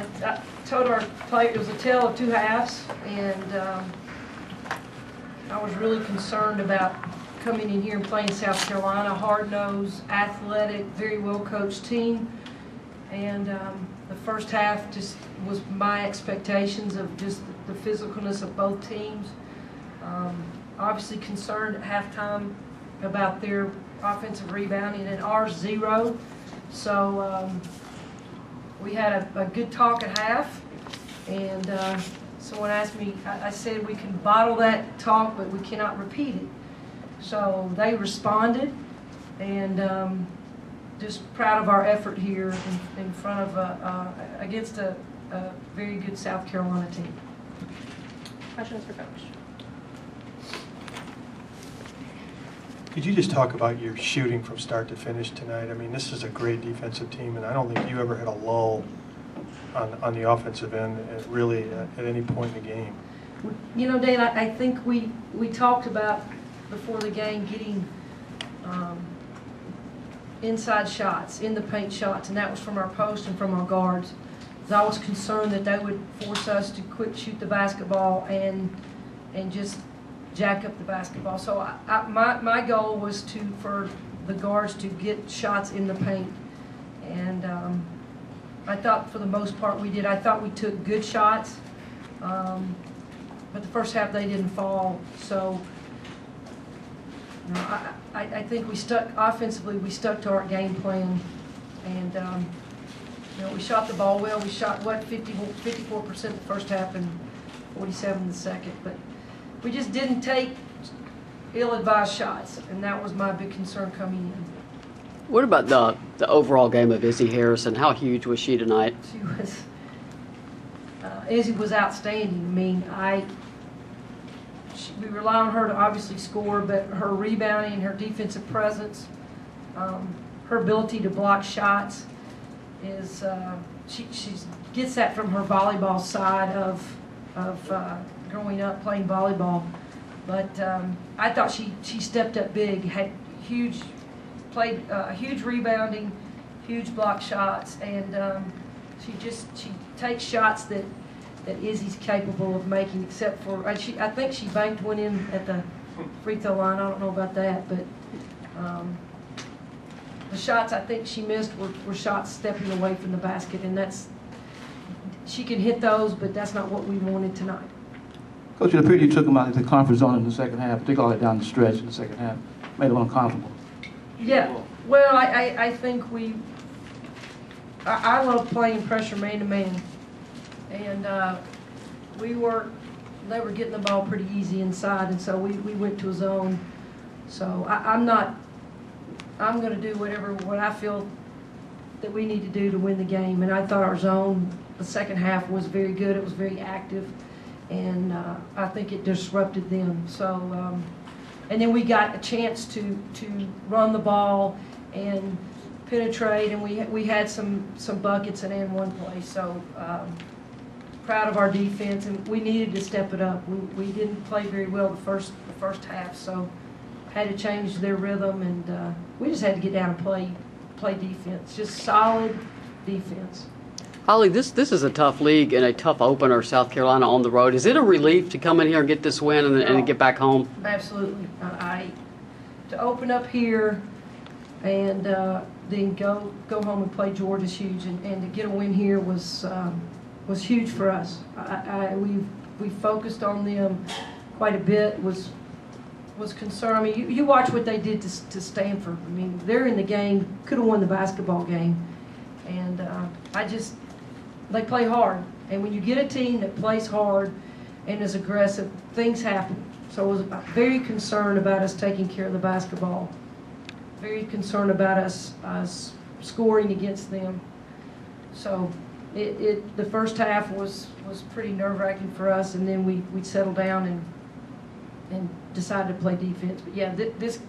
I told our player it was a tale of two halves, and I was really concerned about coming in here and playing South Carolina, hard-nosed, athletic, very well-coached team. And the first half just was my expectations of just the physicalness of both teams. Obviously concerned at halftime about their offensive rebounding, and ours 0. So we had a good talk at half, and someone asked me, I said we can bottle that talk, but we cannot repeat it. So they responded, and just proud of our effort here in front of against a very good South Carolina team. Questions for Coach? Could you just talk about your shooting from start to finish tonight? I mean, this is a great defensive team, and I don't think you ever had a lull on the offensive end really at any point in the game. You know, Dan, I think we talked about before the game getting inside shots, in the paint shots, and that was from our post and from our guards. I was concerned that they would force us to quit shoot the basketball and just jack up the basketball. So my goal was for the guards to get shots in the paint, and I thought for the most part we did. I thought we took good shots, but the first half they didn't fall. So you know, I think we stuck offensively. We stuck to our game plan, and you know, we shot the ball well. We shot 54% the first half and 47% the second, but we just didn't take ill-advised shots, and that was my big concern coming in. What about the overall game of Izzy Harrison? How huge was she tonight? She was, Izzy was outstanding. I mean, we rely on her to obviously score, but her rebounding and her defensive presence, her ability to block shots is, she gets that from her volleyball side of growing up playing volleyball. But I thought she stepped up big, had played huge rebounding, huge block shots, and she takes shots that Izzy's capable of making, except for I think she banked one in at the free throw line. I don't know about that, but the shots I think she missed were shots stepping away from the basket, and she can hit those, but that's not what we wanted tonight. Coach, it appeared you took them out of the comfort zone in the second half, particularly down the stretch in the second half, made them uncomfortable. Yeah, well, I think I love playing pressure man-to-man, and they were getting the ball pretty easy inside, and so we went to a zone. So I'm going to do what I feel that we need to do to win the game, and I thought our zone, the second half, was very good. It was very active, and I think it disrupted them. So, and then we got a chance to run the ball and penetrate, and we had some buckets and one play. So proud of our defense, and we needed to step it up. We didn't play very well the first half, so had to change their rhythm, and we just had to get down and play defense, just solid defense. Holly, this is a tough league and a tough opener, South Carolina on the road. Is it a relief to come in here and get this win and get back home? Absolutely. To open up here and then go home and play Georgia is huge, and to get a win here was huge for us. We focused on them quite a bit. Was concerned. I mean, you watch what they did to Stanford. I mean, they're in the game, could have won the basketball game, and they play hard. And when you get a team that plays hard and is aggressive, things happen. So I was very concerned about us taking care of the basketball. Very concerned about us scoring against them. So the first half was pretty nerve-wracking for us, and then we settled down and decided to play defense. But yeah,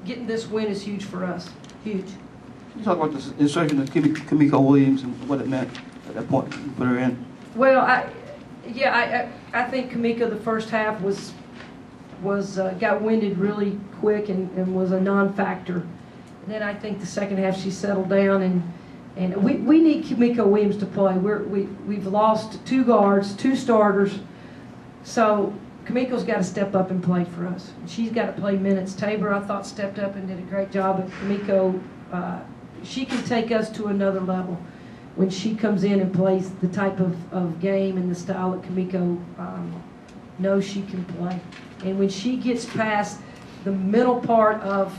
getting this win is huge for us. Huge. You talk about this insertion of Kamiko Williams and what it meant at that point you put her in. Well, I think Kamiko the first half got winded really quick and was a non-factor. And then I think the second half she settled down And we need Kimiko Williams to play. We've lost 2 guards, 2 starters. So Kimiko's got to step up and play for us. She's got to play minutes. Tabor, I thought, stepped up and did a great job. But Kimiko, she can take us to another level when she comes in and plays the type of game and the style that Kimiko knows she can play. And when she gets past the middle part of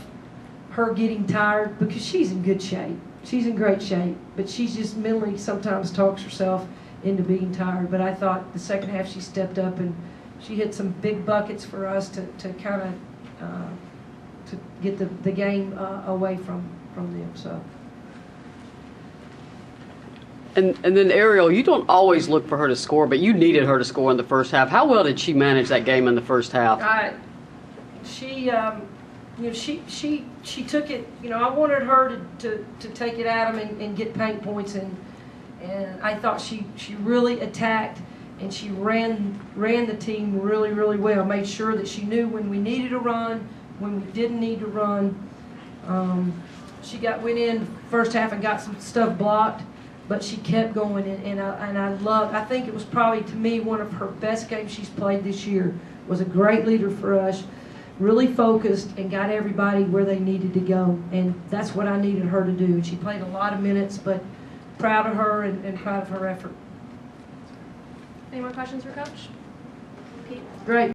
her getting tired, because she's in good shape. She's in great shape, but she just mentally sometimes talks herself into being tired. But I thought the second half she stepped up and she hit some big buckets for us to kind of to get the game away from them. So. And then Ariel, you don't always look for her to score, but you needed her to score in the first half. How well did she manage that game in the first half? She took it. I wanted her to take it at them and get paint points, and I thought she really attacked and she ran the team really, really well. Made sure that she knew when we needed to run, when we didn't need to run. She went in first half and got some stuff blocked, but she kept going, and I think it was probably, to me, one of her best games she's played this year. Was a great leader for us, really focused, and got everybody where they needed to go, and that's what I needed her to do. And she played a lot of minutes, but proud of her and proud of her effort. Any more questions for Coach? Pete? Great.